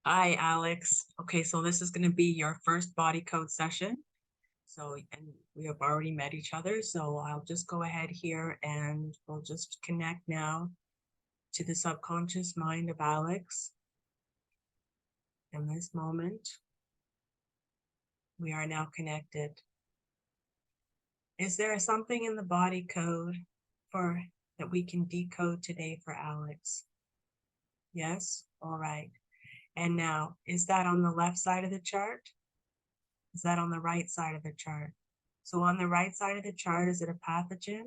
Hi, Alex. Okay, so this is going to be your first body code session. And we have already met each other, so I'll just go ahead here and we'll just connect now to the subconscious mind of Alex. In this moment, we are now connected. Is there something in the body code that we can decode today for Alex? Yes? All right. And now, is that on the left side of the chart? Is that on the right side of the chart? So on the right side of the chart, is it a pathogen?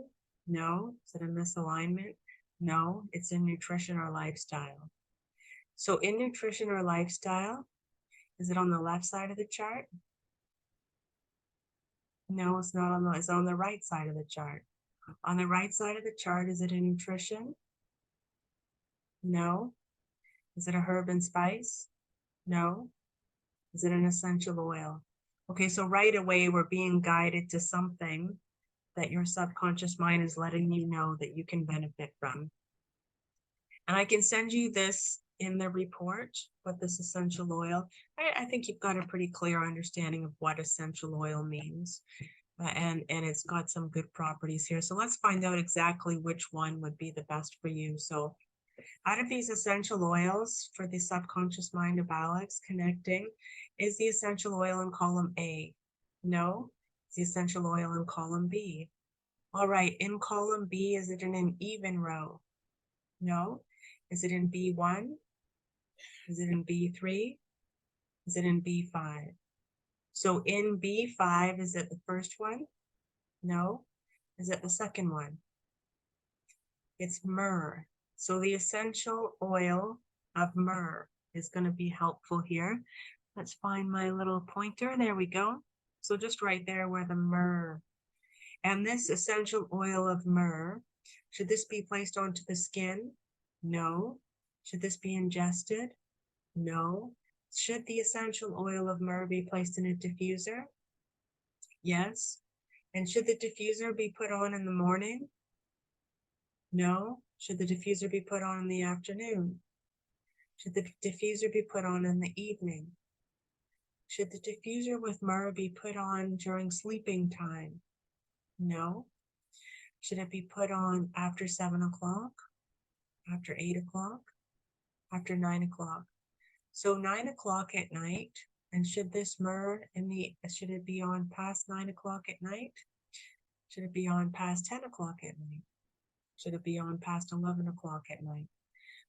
No. Is it a misalignment? No. It's in nutrition or lifestyle. So in nutrition or lifestyle, is it on the left side of the chart? No, it's not on it's on the right side of the chart. On the right side of the chart, is it in nutrition? No. Is it a herb and spice? No. Is it an essential oil? Okay, so right away we're being guided to something that your subconscious mind is letting you know that you can benefit from. And I can send you this in the report, what this essential oil, I think you've got a pretty clear understanding of what essential oil means. And it's got some good properties here. So let's find out exactly which one would be the best for you. So out of these essential oils for the subconscious mind of Alex connecting, is the essential oil in column A? No. Is the essential oil in column B? All right, in column B, is it in an even row? No. Is it in B1? Is it in B3? Is it in B5? So in B5, is it the first one? No. Is it the second one? It's myrrh. So the essential oil of myrrh is going to be helpful here. Let's find my little pointer. There we go. So just right there where the myrrh. And this essential oil of myrrh, should this be placed onto the skin? No. Should this be ingested? No. Should the essential oil of myrrh be placed in a diffuser? Yes. And should the diffuser be put on in the morning? No. Should the diffuser be put on in the afternoon? Should the diffuser be put on in the evening? Should the diffuser with myrrh be put on during sleeping time? No. Should it be put on after 7 o'clock? After 8 o'clock? After 9 o'clock? So 9 o'clock at night, and should this myrrh should it be on past 9 o'clock at night? Should it be on past 10 o'clock at night? Should it be on past 11 o'clock at night?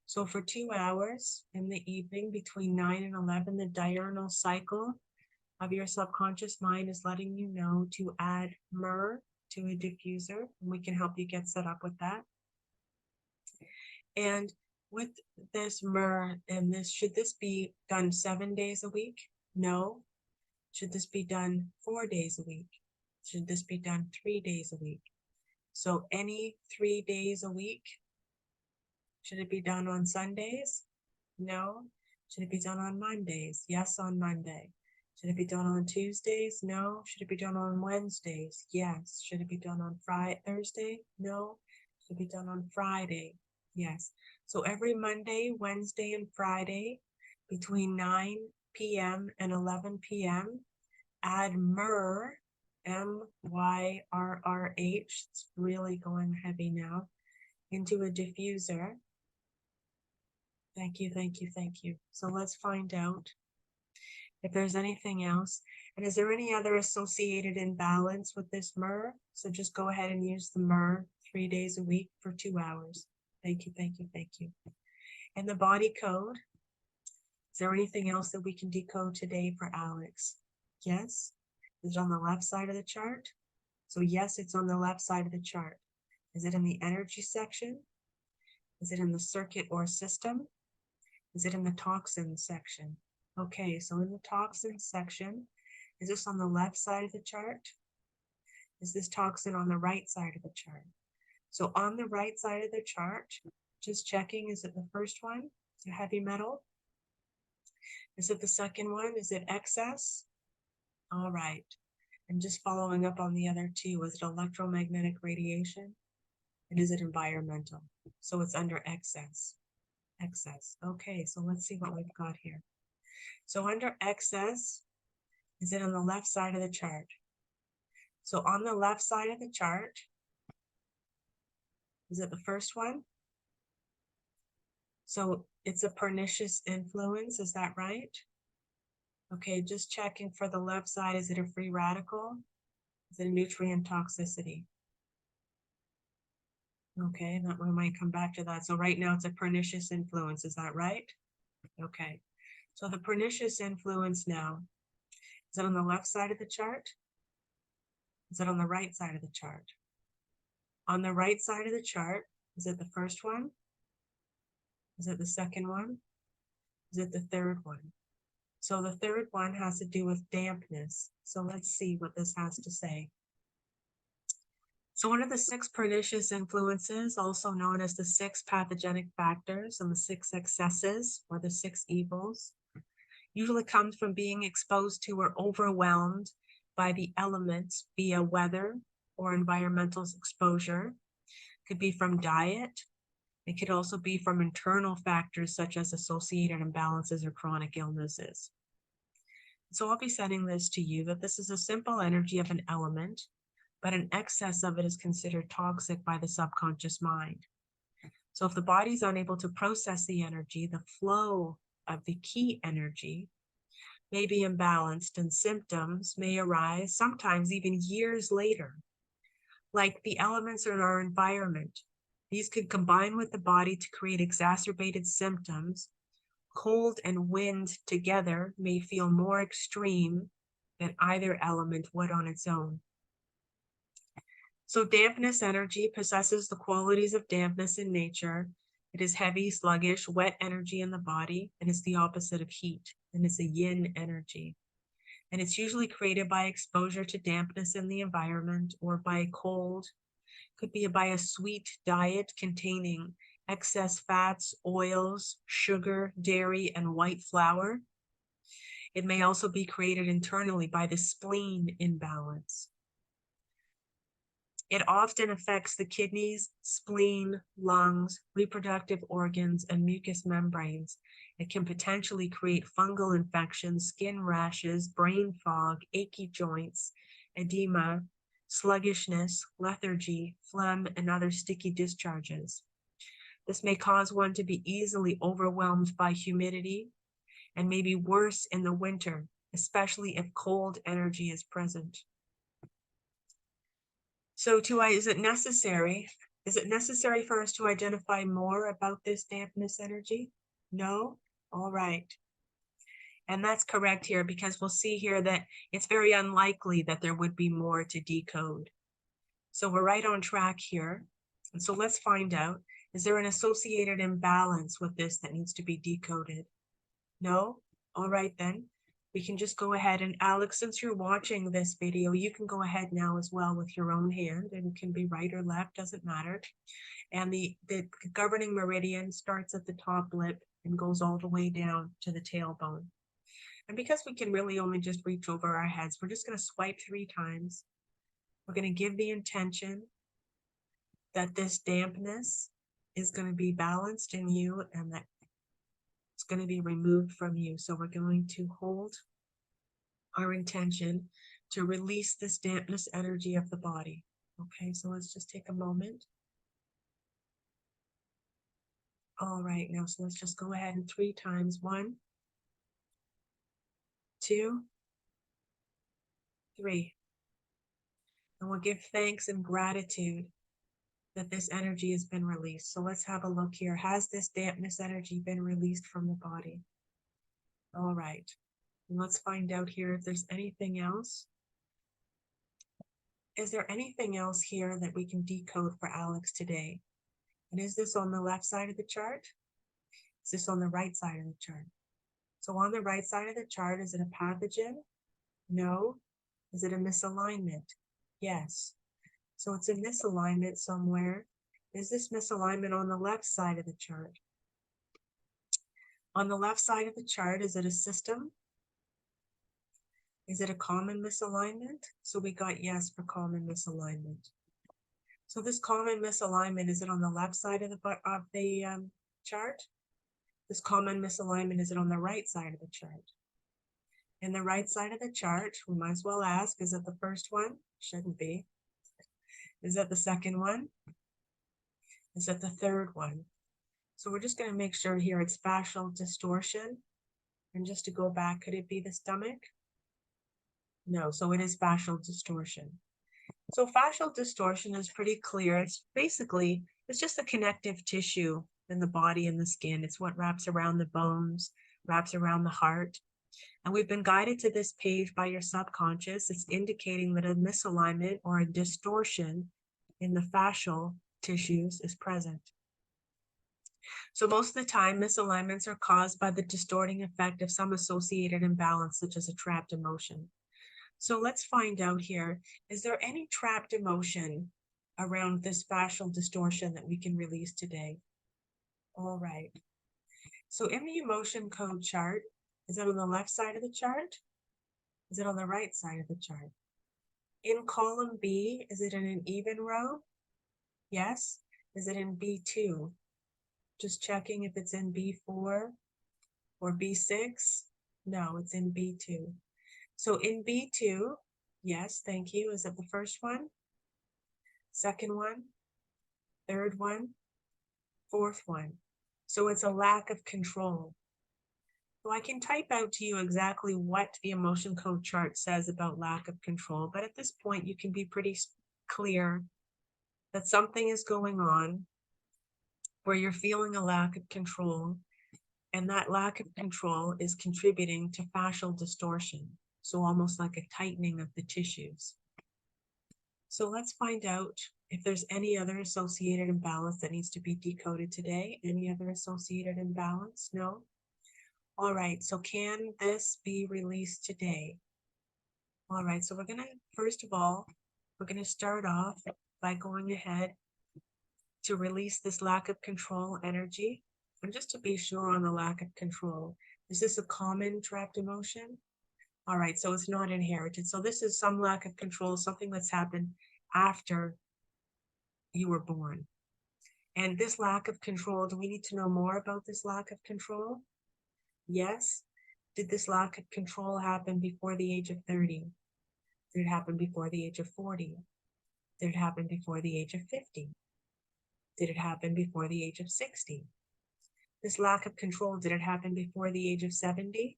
So for 2 hours in the evening between 9 and 11, the diurnal cycle of your subconscious mind is letting you know to add myrrh to a diffuser, and we can help you get set up with that. And with this myrrh and this, should this be done 7 days a week? No. Should this be done 4 days a week? Should this be done 3 days a week? So any 3 days a week. Should it be done on Sundays? No. Should it be done on Mondays? Yes, on Monday. Should it be done on Tuesdays? No. Should it be done on Wednesdays? Yes. Should it be done on Thursday? No. Should it be done on Friday? Yes. So every Monday, Wednesday, and Friday between 9 p.m. and 11 p.m., add myrrh, M-Y-R-R-H, it's really going heavy now, into a diffuser. Thank you, thank you, thank you. So let's find out if there's anything else. And is there any other associated imbalance with this myrrh? So just go ahead and use the myrrh 3 days a week for 2 hours. Thank you, thank you, thank you. And the body code, is there anything else that we can decode today for Alex? Yes? Is it on the left side of the chart? So yes, it's on the left side of the chart. Is it in the energy section? Is it in the circuit or system? Is it in the toxins section? Okay, so in the toxins section, is this on the left side of the chart? Is this toxin on the right side of the chart? So on the right side of the chart, just checking, is it the first one? Is it heavy metal? Is it the second one? Is it excess? All right. And just following up on the other two, is it electromagnetic radiation? And is it environmental? So it's under excess. Excess. Okay, so let's see what we've got here. So under excess, is it on the left side of the chart? So on the left side of the chart, is it the first one? So it's a pernicious influence, is that right? Okay, just checking for the left side. Is it a free radical? Is it a nutrient toxicity? Okay, that we might come back to that. So right now it's a pernicious influence, is that right? Okay, so the pernicious influence now, is it on the left side of the chart? Is it on the right side of the chart? On the right side of the chart, is it the first one? Is it the second one? Is it the third one? So the third one has to do with dampness. So let's see what this has to say. So one of the 6 pernicious influences, also known as the 6 pathogenic factors and the 6 excesses or the 6 evils, usually comes from being exposed to or overwhelmed by the elements via weather or environmental exposure. It could be from diet. It could also be from internal factors such as associated imbalances or chronic illnesses. So I'll be sending this to you, that this is a simple energy of an element, but an excess of it is considered toxic by the subconscious mind. So if the body is unable to process the energy, the flow of the key energy may be imbalanced and symptoms may arise, sometimes even years later. Like the elements in our environment, these could combine with the body to create exacerbated symptoms. Cold and wind together may feel more extreme than either element would on its own. So dampness energy possesses the qualities of dampness in nature. It is heavy, sluggish, wet energy in the body, and it's the opposite of heat, and it's a yin energy. And it's usually created by exposure to dampness in the environment or by cold. Could be by a sweet diet containing excess fats, oils, sugar, dairy, and white flour. It may also be created internally by the spleen imbalance. It often affects the kidneys, spleen, lungs, reproductive organs, and mucous membranes. It can potentially create fungal infections, skin rashes, brain fog, achy joints, edema, sluggishness, lethargy, phlegm, and other sticky discharges. This may cause one to be easily overwhelmed by humidity and may be worse in the winter, especially if cold energy is present. So is it necessary for us to identify more about this dampness energy? No? All right. And that's correct here, because we'll see here that it's very unlikely that there would be more to decode. So we're right on track here. And so let's find out, is there an associated imbalance with this that needs to be decoded? No? All right then. We can just go ahead, and Alex, since you're watching this video, you can go ahead now as well with your own hand, and it can be right or left, doesn't matter. And the governing meridian starts at the top lip and goes all the way down to the tailbone. And because we can really only just reach over our heads, we're just going to swipe 3 times. We're going to give the intention that this dampness is going to be balanced in you and that it's going to be removed from you. So we're going to hold our intention to release this dampness energy of the body. Okay, so let's just take a moment. All right, now, so let's just go ahead and 3 times. 1, 2, 3. And we'll give thanks and gratitude that this energy has been released. So let's have a look here. Has this dampness energy been released from the body? All right. And let's find out here if there's anything else. Is there anything else here that we can decode for Alex today? And is this on the left side of the chart? Is this on the right side of the chart? So on the right side of the chart, is it a pathogen? No. Is it a misalignment? Yes. So it's a misalignment somewhere. Is this misalignment on the left side of the chart? On the left side of the chart, is it a system? Is it a common misalignment? So we got yes for common misalignment. So this common misalignment, is it on the left side of the chart? This common misalignment, is it on the right side of the chart? In the right side of the chart, we might as well ask, is it the first one? Shouldn't be. Is it the second one? Is it the third one? So we're just going to make sure here it's fascial distortion. And just to go back, could it be the stomach? No, so it is fascial distortion. So fascial distortion is pretty clear. It's basically, it's just a connective tissue in the body and the skin. It's what wraps around the bones, wraps around the heart. And we've been guided to this page by your subconscious. It's indicating that a misalignment or a distortion in the fascial tissues is present. So most of the time, misalignments are caused by the distorting effect of some associated imbalance, such as a trapped emotion. So let's find out here, is there any trapped emotion around this fascial distortion that we can release today? All right. So in the emotion code chart, is it on the left side of the chart? Is it on the right side of the chart? In column B, is it in an even row? Yes. Is it in B2? Just checking if it's in B4 or B6. No, it's in B2. So in B2, yes, thank you. Is it the first one? Second one? Third one? Fourth one? So it's a lack of control. So I can type out to you exactly what the emotion code chart says about lack of control, but at this point you can be pretty clear that something is going on where you're feeling a lack of control, and that lack of control is contributing to fascial distortion. So almost like a tightening of the tissues. So let's find out if there's any other associated imbalance that needs to be decoded today. Any other associated imbalance? No? All right, so can this be released today? All right, so we're gonna, first of all, we're gonna start off by going ahead to release this lack of control energy. And just to be sure on the lack of control, is this a common trapped emotion? All right, so it's not inherited. So this is some lack of control, something that's happened after you were born. And this lack of control, do we need to know more about this lack of control? Yes. Did this lack of control happen before the age of 30? Did it happen before the age of 40? Did it happen before the age of 50? Did it happen before the age of 60? This lack of control, did it happen before the age of 70?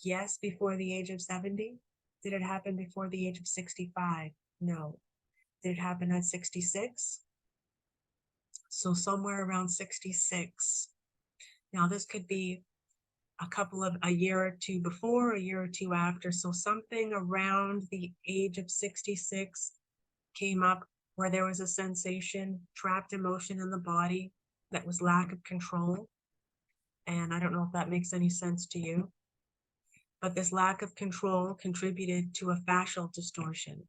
Yes, before the age of 70. Did it happen before the age of 65? No. Did it happen at 66? So somewhere around 66. Now this could be a year or two before, a year or two after. So something around the age of 66 came up where there was a sensation, trapped emotion in the body that was lack of control. And I don't know if that makes any sense to you, but this lack of control contributed to a fascial distortion.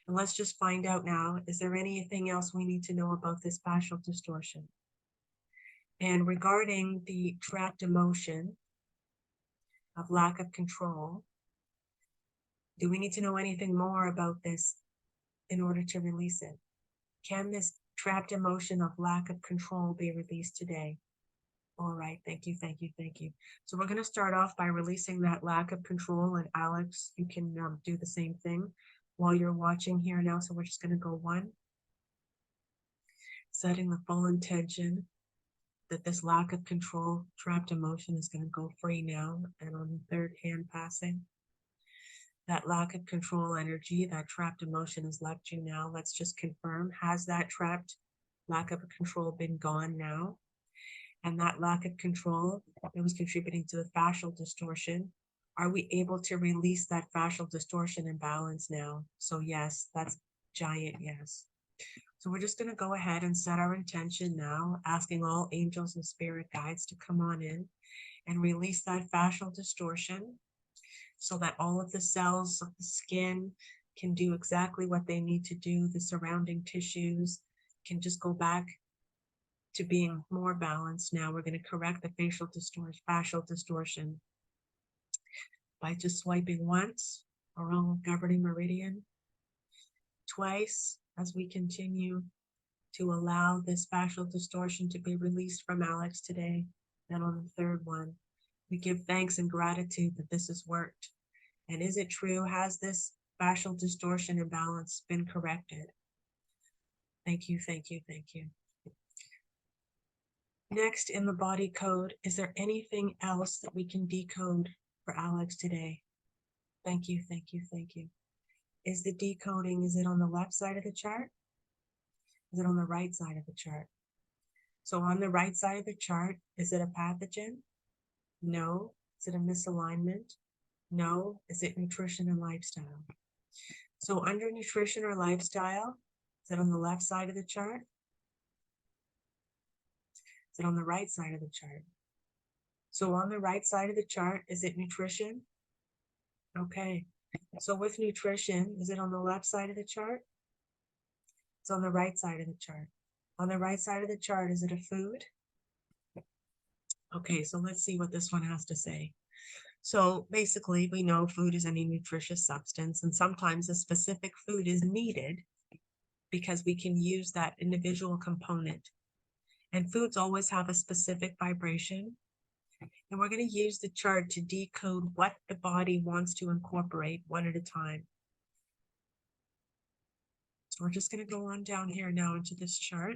And let's just find out now, is there anything else we need to know about this fascial distortion? And regarding the trapped emotion of lack of control, do we need to know anything more about this in order to release it? Can this trapped emotion of lack of control be released today? All right, thank you, thank you, thank you. So we're going to start off by releasing that lack of control, and Alex, you can do the same thing while you're watching here now. So we're just going to go 1, setting the full intention that this lack of control, trapped emotion is going to go free now. And on the third hand passing, that lack of control energy, that trapped emotion has left you now. Let's just confirm, has that trapped lack of control been gone now? And that lack of control that was contributing to the fascial distortion, are we able to release that fascial distortion imbalance now? So yes, that's giant yes. So we're just going to go ahead and set our intention now, asking all angels and spirit guides to come on in and release that fascial distortion so that all of the cells of the skin can do exactly what they need to do. The surrounding tissues can just go back to being more balanced. Now we're going to correct the fascial distortion by just swiping once around governing meridian, twice as we continue to allow this fascial distortion to be released from Alex today. And on the third one, we give thanks and gratitude that this has worked. And is it true? Has this fascial distortion imbalance been corrected? Thank you, thank you, thank you. Next, in the body code, is there anything else that we can decode for Alex today? Thank you, thank you, thank you. Is the decoding, is it on the left side of the chart? Is it on the right side of the chart? So on the right side of the chart, is it a pathogen? No. Is it a misalignment? No. Is it nutrition and lifestyle? So under nutrition or lifestyle, is it on the left side of the chart? Is it on the right side of the chart? So on the right side of the chart, is it nutrition? Okay. So with nutrition, is it on the left side of the chart? It's on the right side of the chart. On the right side of the chart, is it a food? Okay, so let's see what this one has to say. So basically, we know food is any nutritious substance, and sometimes a specific food is needed because we can use that individual component. And foods always have a specific vibration. And we're going to use the chart to decode what the body wants to incorporate one at a time. So we're just going to go on down here now into this chart.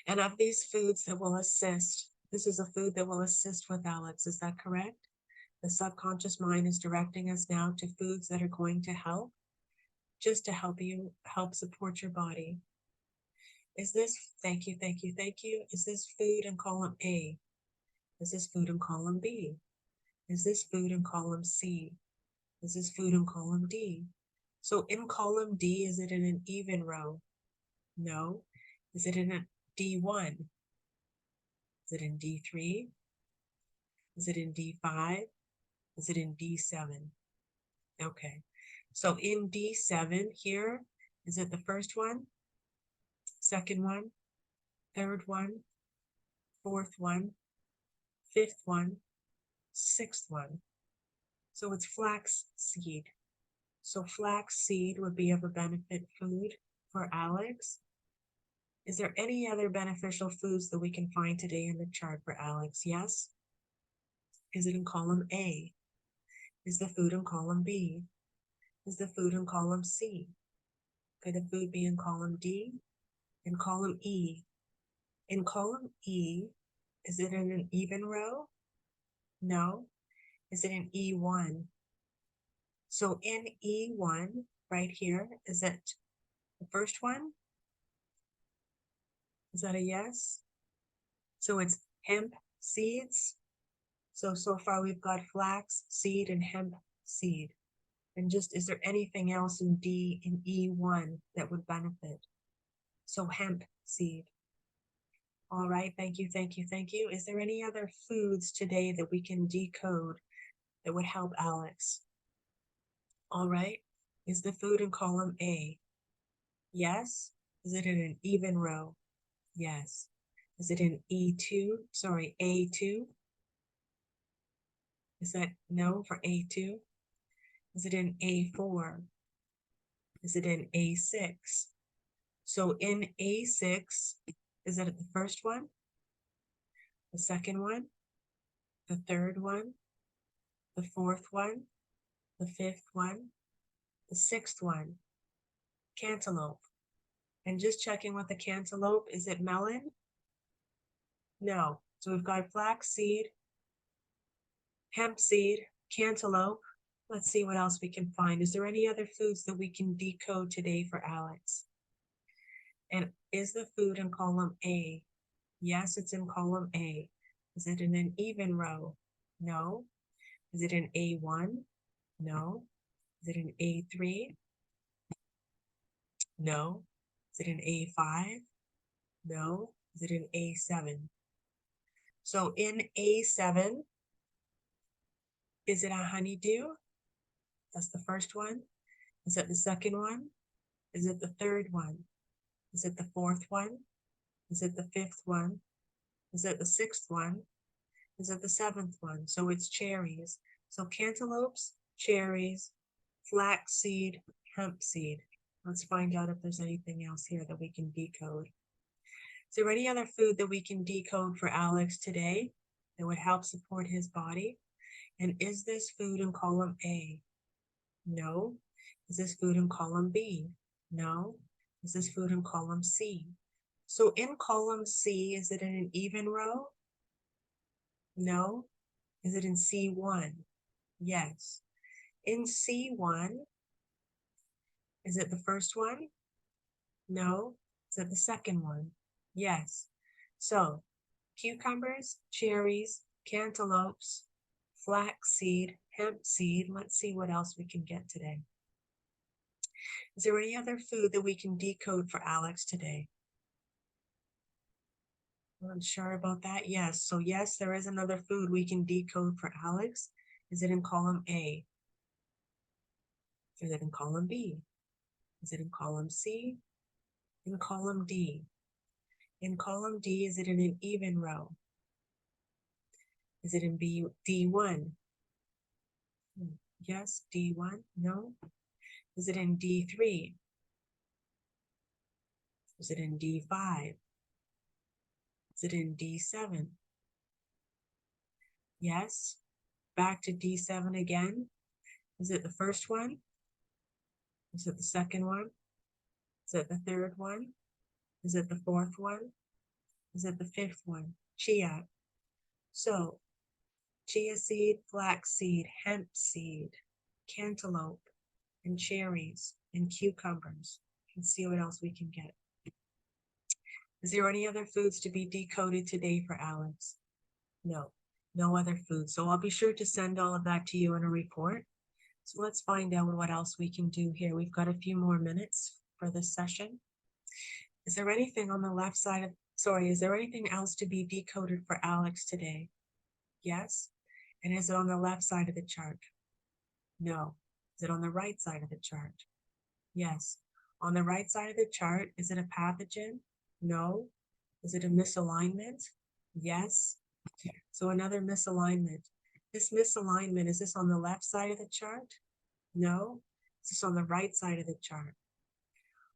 And of these foods that will assist, this is a food that will assist with Alex. Is that correct? The subconscious mind is directing us now to foods that are going to help, just to help you, help support your body. Is this, thank you, thank you, thank you. Is this food in column A? Is this food in column B? Is this food in column C? Is this food in column D? So in column D, is it in an even row? No. Is it in a D1? Is it in D3? Is it in D5? Is it in D7? Okay. So in D7 here, is it the first one, second one, third one, fourth one, fifth one, sixth one? So it's flax seed. So flax seed would be of a benefit food for Alex. Is there any other beneficial foods that we can find today in the chart for Alex? Yes. Is it in column A? Is the food in column B? Is the food in column C? Could the food be in column D? In column E? In column E, is it in an even row? No. Is it in E1? So in E1, right here, is it the first one? Is that a yes? So it's hemp seeds. So far we've got flax seed and hemp seed. And just, is there anything else in D, in E1 that would benefit? So hemp seed. All right, thank you, thank you, thank you. Is there any other foods today that we can decode that would help Alex? All right, is the food in column A? Yes. Is it in an even row? Yes. Is it in E2? Sorry, A2? Is that no for A2? Is it in A4? Is it in A6? So in A6, is it the first one? The second one? The third one? The fourth one? The fifth one? The sixth one? Cantaloupe. And just checking with the cantaloupe, is it melon? No. So we've got flax seed, hemp seed, cantaloupe. Let's see what else we can find. Is there any other foods that we can decode today for Alex? And is the food in column A? Yes, it's in column A. Is it in an even row? No. Is it in A1? No. Is it in A3? No. Is it in A5? No. Is it in A7? So in A7, is it a honeydew? That's the first one. Is it the second one? Is it the third one? Is it the fourth one? Is it the fifth one? Is it the sixth one? Is it the seventh one? So it's cherries. So cantaloupes, cherries, flaxseed, hemp seed. Let's find out if there's anything else here that we can decode. Is there any other food that we can decode for Alex today that would help support his body? And is this food in column A? No. Is this food in column B? No. Is this food in column C? So in column C, is it in an even row? No. Is it in C1? Yes. In C1, is it the first one? No. Is it the second one? Yes. So cucumbers, cherries, cantaloupes, flaxseed, hemp seed. Let's see what else we can get today. Is there any other food that we can decode for Alex today? I'm unsure about that. Yes. So yes, there is another food we can decode for Alex. Is it in column A? Is it in column B? Is it in column C? In column D? In column D, is it in an even row? Is it in D1? Yes, D1. No. Is it in D3? Is it in D5? Is it in D7? Yes. Back to D7 again. Is it the first one? Is it the second one? Is it the third one? Is it the fourth one? Is it the fifth one? Chia. So, chia seed, flax seed, hemp seed, cantaloupe, and cherries, and cucumbers. Let's see what else we can get. Is there any other foods to be decoded today for Alex? No, no other foods. So I'll be sure to send all of that to you in a report. So let's find out what else we can do here. We've got a few more minutes for this session. Is there anything on the left side of, is there anything else to be decoded for Alex today? Yes. And is it on the left side of the chart? No. Is it on the right side of the chart? Yes. On the right side of the chart, is it a pathogen? No. Is it a misalignment? Yes. So another misalignment. This misalignment, is this on the left side of the chart? No. Is this on the right side of the chart?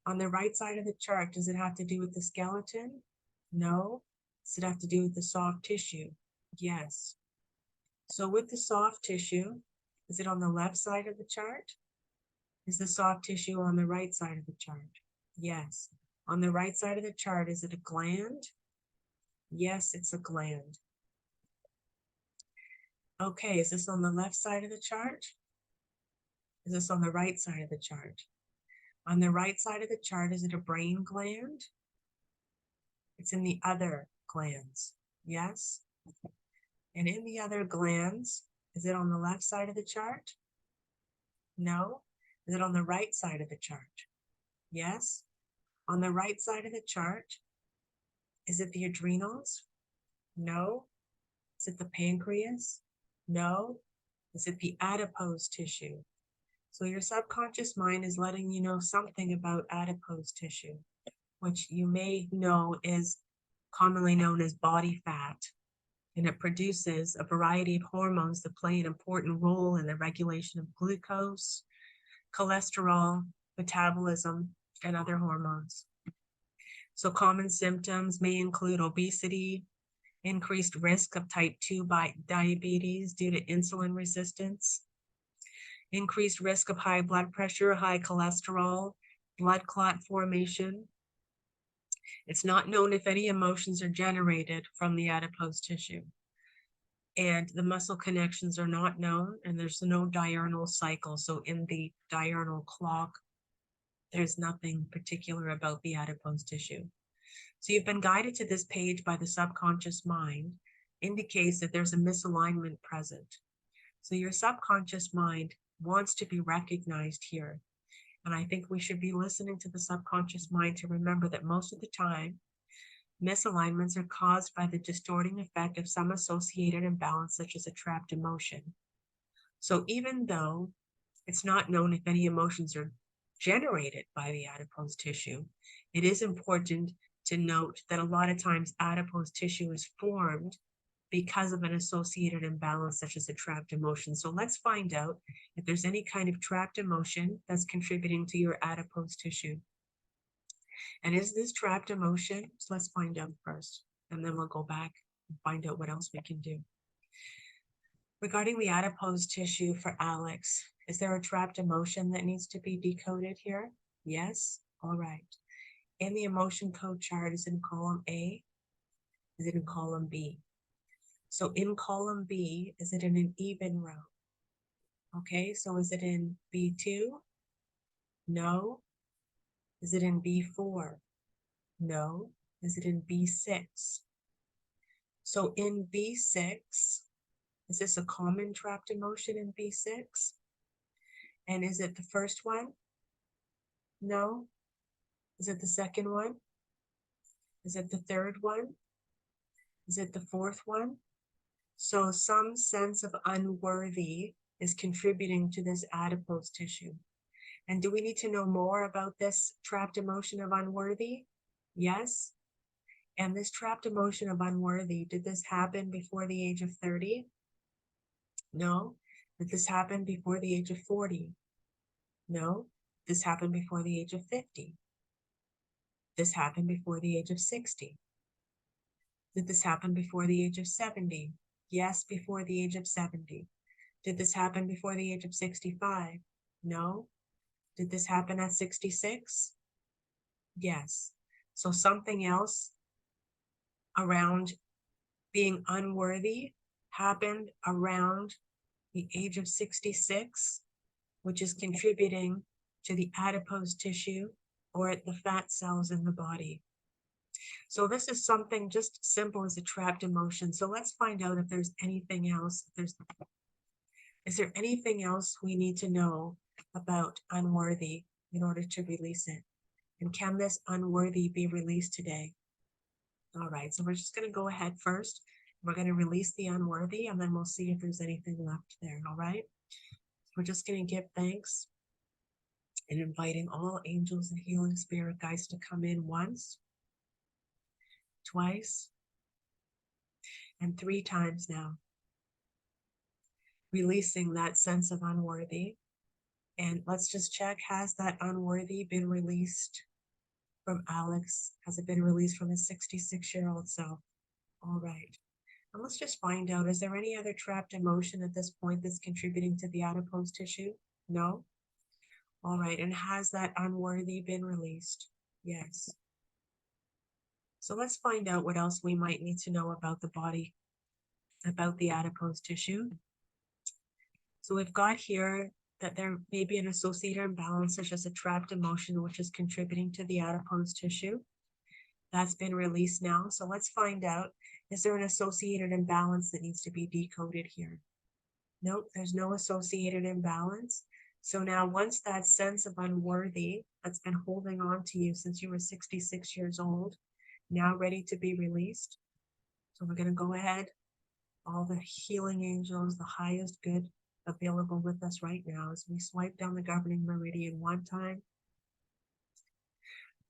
On the right side of the chart, does it have to do with the skeleton? No. Does it have to do with the soft tissue? Yes. So with the soft tissue, is it on the left side of the chart? Is the soft tissue on the right side of the chart? Yes. On the right side of the chart, is it a gland? Yes, it's a gland. Okay, is this on the left side of the chart? Is this on the right side of the chart? On the right side of the chart, is it a brain gland? It's in the other glands. Yes. And in the other glands, is it on the left side of the chart? No. Is it on the right side of the chart? Yes. On the right side of the chart, is it the adrenals? No. Is it the pancreas? No. Is it the adipose tissue? So your subconscious mind is letting you know something about adipose tissue, which you may know is commonly known as body fat. And it produces a variety of hormones that play an important role in the regulation of glucose, cholesterol, metabolism, and other hormones. So common symptoms may include obesity, increased risk of type 2 diabetes due to insulin resistance, increased risk of high blood pressure, high cholesterol, blood clot formation. It's not known if any emotions are generated from the adipose tissue. And the muscle connections are not known, and there's no diurnal cycle. So in the diurnal clock, there's nothing particular about the adipose tissue. So you've been guided to this page by the subconscious mind, indicates that there's a misalignment present. So your subconscious mind wants to be recognized here. And I think we should be listening to the subconscious mind to remember that most of the time, misalignments are caused by the distorting effect of some associated imbalance, such as a trapped emotion. So even though it's not known if any emotions are generated by the adipose tissue, it is important to note that a lot of times adipose tissue is formed because of an associated imbalance such as a trapped emotion. So let's find out if there's any kind of trapped emotion that's contributing to your adipose tissue. And is this trapped emotion? So let's find out first, and then we'll go back and find out what else we can do. Regarding the adipose tissue for Alex, is there a trapped emotion that needs to be decoded here? Yes? All right. In the emotion code chart, is it in column A? Is it in column B? So in column B, is it in an even row? Okay, so is it in B2? No. Is it in B4? No. Is it in B6? So in B6, is this a common trapped emotion in B6? And is it the first one? No. Is it the second one? Is it the third one? Is it the fourth one? So some sense of unworthy is contributing to this adipose tissue. And do we need to know more about this trapped emotion of unworthy? Yes. And this trapped emotion of unworthy, did this happen before the age of 30? No. Did this happen before the age of 40? No. This happened before the age of 50. This happened before the age of 60. Did this happen before the age of 70? Yes, before the age of 70. Did this happen before the age of 65? No. Did this happen at 66? Yes. So something else around being unworthy happened around the age of 66, which is contributing to the adipose tissue or the fat cells in the body. So this is something just simple as a trapped emotion. So let's find out if there's anything else. Is there anything else we need to know about unworthy in order to release it? And can this unworthy be released today? All right, so we're just going to go ahead first. We're going to release the unworthy, and then we'll see if there's anything left there. All right, we're just going to give thanks and inviting all angels and healing spirit guides to come in once, twice, and 3 times now. Releasing that sense of unworthy. And let's just check, has that unworthy been released from Alex? Has it been released from his 66-year-old self? All right. And let's just find out, is there any other trapped emotion at this point that's contributing to the adipose tissue? No? All right. And has that unworthy been released? Yes. So let's find out what else we might need to know about the body, about the adipose tissue. So we've got here that there may be an associated imbalance such as a trapped emotion, which is contributing to the adipose tissue. That's been released now. So let's find out, is there an associated imbalance that needs to be decoded here? Nope, there's no associated imbalance. So now once that sense of unworthy that's been holding on to you since you were 66 years old, now ready to be released. So we're going to go ahead, all the healing angels, the highest good available with us right now as we swipe down the governing meridian 1 time,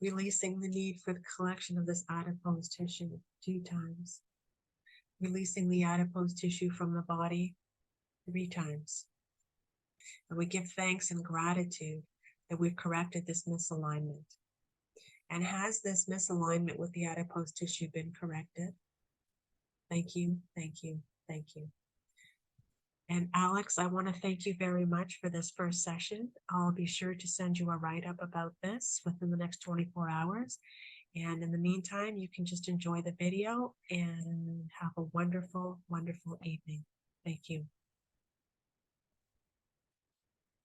releasing the need for the collection of this adipose tissue 2 times, releasing the adipose tissue from the body 3 times. And we give thanks and gratitude that we've corrected this misalignment. And has this misalignment with the adipose tissue been corrected? Thank you, thank you, thank you. And Alex, I want to thank you very much for this first session. I'll be sure to send you a write-up about this within the next 24 hours. And in the meantime, you can just enjoy the video and have a wonderful, wonderful evening. Thank you.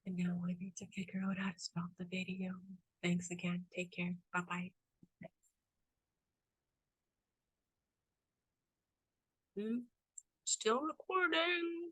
And now I need to figure out how to stop the video. Thanks again. Take care. Bye-bye. Still recording.